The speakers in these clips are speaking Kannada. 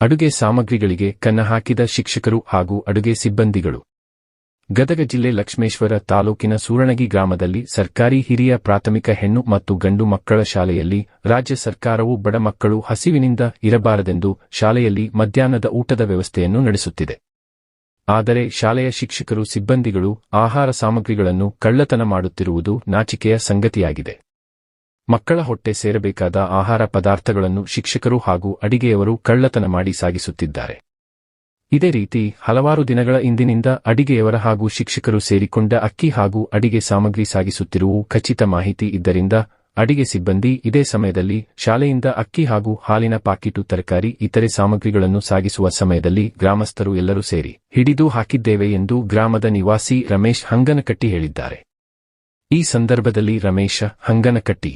ಅಡುಗೆ ಸಾಮಗ್ರಿಗಳಿಗೆ ಕನ್ನ ಹಾಕಿದ ಶಿಕ್ಷಕರು ಹಾಗೂ ಅಡುಗೆ ಸಿಬ್ಬಂದಿಗಳು. ಗದಗ ಜಿಲ್ಲೆ ಲಕ್ಷ್ಮೇಶ್ವರ ತಾಲೂಕಿನ ಸೂರಣಗಿ ಗ್ರಾಮದಲ್ಲಿ ಸರ್ಕಾರಿ ಹಿರಿಯ ಪ್ರಾಥಮಿಕ ಹೆಣ್ಣು ಮತ್ತು ಗಂಡು ಮಕ್ಕಳ ಶಾಲೆಯಲ್ಲಿ ರಾಜ್ಯ ಸರ್ಕಾರವು ಬಡ ಮಕ್ಕಳು ಹಸಿವಿನಿಂದ ಇರಬಾರದೆಂದು ಶಾಲೆಯಲ್ಲಿ ಮಧ್ಯಾಹ್ನದ ಊಟದ ವ್ಯವಸ್ಥೆಯನ್ನು ನಡೆಸುತ್ತಿದೆ. ಆದರೆ ಶಾಲೆಯ ಶಿಕ್ಷಕರು ಸಿಬ್ಬಂದಿಗಳು ಆಹಾರ ಸಾಮಗ್ರಿಗಳನ್ನು ಕಳ್ಳತನ ಮಾಡುತ್ತಿರುವುದು ನಾಚಿಕೆಯ ಸಂಗತಿಯಾಗಿದೆ. ಮಕ್ಕಳ ಹೊಟ್ಟೆ ಸೇರಬೇಕಾದ ಆಹಾರ ಪದಾರ್ಥಗಳನ್ನು ಶಿಕ್ಷಕರು ಹಾಗೂ ಅಡಿಗೆಯವರು ಕಳ್ಳತನ ಮಾಡಿ ಸಾಗಿಸುತ್ತಿದ್ದಾರೆ. ಇದೇ ರೀತಿ ಹಲವಾರು ದಿನಗಳ ಇಂದಿನಿಂದ ಅಡಿಗೆಯವರ ಹಾಗೂ ಶಿಕ್ಷಕರು ಸೇರಿಕೊಂಡ ಅಕ್ಕಿ ಹಾಗೂ ಅಡಿಗೆ ಸಾಮಗ್ರಿ ಸಾಗಿಸುತ್ತಿರುವುದು ಖಚಿತ ಮಾಹಿತಿ ಇದ್ದರಿಂದ ಅಡಿಗೆ ಸಿಬ್ಬಂದಿ ಇದೇ ಸಮಯದಲ್ಲಿ ಶಾಲೆಯಿಂದ ಅಕ್ಕಿ ಹಾಗೂ ಹಾಲಿನ ಪಾಕಿಟು ತರಕಾರಿ ಇತರೆ ಸಾಮಗ್ರಿಗಳನ್ನು ಸಾಗಿಸುವ ಸಮಯದಲ್ಲಿ ಗ್ರಾಮಸ್ಥರು ಎಲ್ಲರೂ ಸೇರಿ ಹಿಡಿದು ಹಾಕಿದ್ದೇವೆ ಎಂದು ಗ್ರಾಮದ ನಿವಾಸಿ ರಮೇಶ್ ಹಂಗನಕಟ್ಟಿ ಹೇಳಿದ್ದಾರೆ. ಈ ಸಂದರ್ಭದಲ್ಲಿ ರಮೇಶ ಹಂಗನಕಟ್ಟಿ,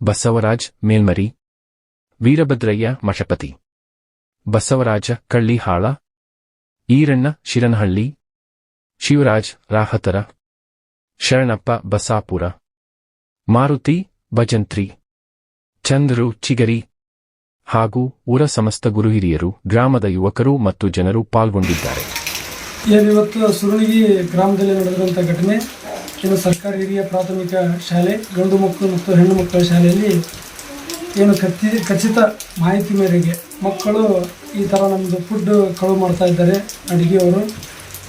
ಬಸವರಾಜ್ ಮೇಲ್ಮರಿ, ವೀರಭದ್ರಯ್ಯ ಮಠಪತಿ, ಬಸವರಾಜ ಕಳ್ಳಿಹಾಳ, ಈರಣ್ಣ ಶಿರನಹಳ್ಳಿ, ಶಿವರಾಜ್ ರಾಹತರ, ಶರಣಪ್ಪ ಬಸಾಪುರ, ಮಾರುತಿ ಭಜಂತ್ರಿ, ಚಂದ್ರು ಚಿಗರಿ ಹಾಗೂ ಊರ ಸಮಸ್ತ ಗುರುಹಿರಿಯರು, ಗ್ರಾಮದ ಯುವಕರು ಮತ್ತು ಜನರು ಪಾಲ್ಗೊಂಡಿದ್ದಾರೆ. ಇವತ್ತು ಸುರುಳಿಗಿ ಗ್ರಾಮದಲ್ಲಿ ನಡೆದಂಥ ಘಟನೆ. ಏನು ಸರ್ಕಾರಿ ಹಿರಿಯ ಪ್ರಾಥಮಿಕ ಶಾಲೆ ಗಂಡು ಮಕ್ಕಳು ಮತ್ತು ಹೆಣ್ಣು ಮಕ್ಕಳ ಶಾಲೆಯಲ್ಲಿ ಏನು ಖಚಿತ ಮಾಹಿತಿ ಮೇರೆಗೆ ಮಕ್ಕಳು ಈ ಥರ ನಮ್ಮದು ಫುಡ್ ಕಳುವು ಮಾಡ್ತಾ ಇದ್ದಾರೆ, ಅಡುಗೆಯವರು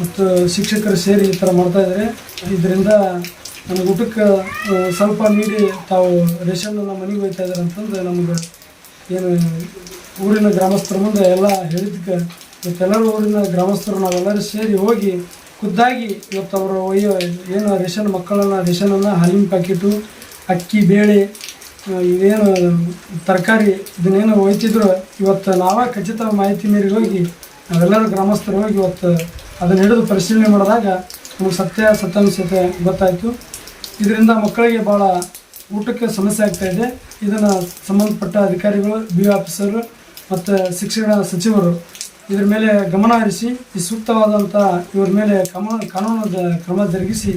ಮತ್ತು ಶಿಕ್ಷಕರು ಸೇರಿ ಈ ಥರ ಮಾಡ್ತಾ ಇದ್ದಾರೆ. ಇದರಿಂದ ನಮಗೆ ಊಟಕ್ಕೆ ಸ್ವಲ್ಪ ನೀಡಿ ತಾವು ರೇಷನ್ನ ಮನೆಗೆ ಹೋಗ್ತಾ ಇದ್ದಾರೆ ಅಂತಂದು ನಮಗೆ ಏನು ಊರಿನ ಗ್ರಾಮಸ್ಥರ ಮುಂದೆ ಎಲ್ಲ ಹೇಳಿದ್ದಕ್ಕೆ ಇವತ್ತೆಲ್ಲರೂ ಊರಿನ ಗ್ರಾಮಸ್ಥರು ನಾವೆಲ್ಲರೂ ಸೇರಿ ಹೋಗಿ ಖುದ್ದಾಗಿ ಇವತ್ತು ಅವರು ಏನು ರೇಷನ್ ಮಕ್ಕಳನ್ನು ರೇಷನನ್ನು ಹಾಲಿನ ಪ್ಯಾಕೆಟು, ಅಕ್ಕಿ, ಬೇಳೆ, ಇವೇನು ತರಕಾರಿ ಇದನ್ನೇನು ಒಯ್ತಿದ್ರು ಇವತ್ತು ನಾವೇ ಖಚಿತ ಮಾಹಿತಿ ಮೇರೆಗೆ ಹೋಗಿ ನಾವೆಲ್ಲರೂ ಗ್ರಾಮಸ್ಥರು ಹೋಗಿ ಇವತ್ತು ಅದನ್ನು ಹಿಡಿದು ಪರಿಶೀಲನೆ ಮಾಡಿದಾಗ ನಮಗೆ ಸತ್ಯಾಸತ್ಯಾಂಶ ಗೊತ್ತಾಯಿತು. ಇದರಿಂದ ಮಕ್ಕಳಿಗೆ ಭಾಳ ಊಟಕ್ಕೆ ಸಮಸ್ಯೆ ಆಗ್ತಾಯಿದೆ. ಇದನ್ನು ಸಂಬಂಧಪಟ್ಟ ಅಧಿಕಾರಿಗಳು, ಬಿ ಆಫೀಸರು ಮತ್ತು ಶಿಕ್ಷಣ ಸಚಿವರು ಇದ್ರ ಮೇಲೆ ಗಮನ ಹರಿಸಿ ಈ ಸೂಕ್ತವಾದಂಥ ಇವ್ರ ಮೇಲೆ ಕಾನೂನು ಕ್ರಮ ಜರುಗಿಸಿ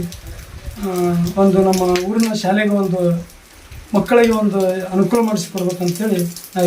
ಒಂದು ನಮ್ಮ ಊರಿನ ಶಾಲೆಗೆ ಒಂದು ಮಕ್ಕಳಿಗೆ ಒಂದು ಅನುಕೂಲ ಮಾಡಿಸಿಕೊಡ್ಬೇಕಂತೇಳಿ ನಾವು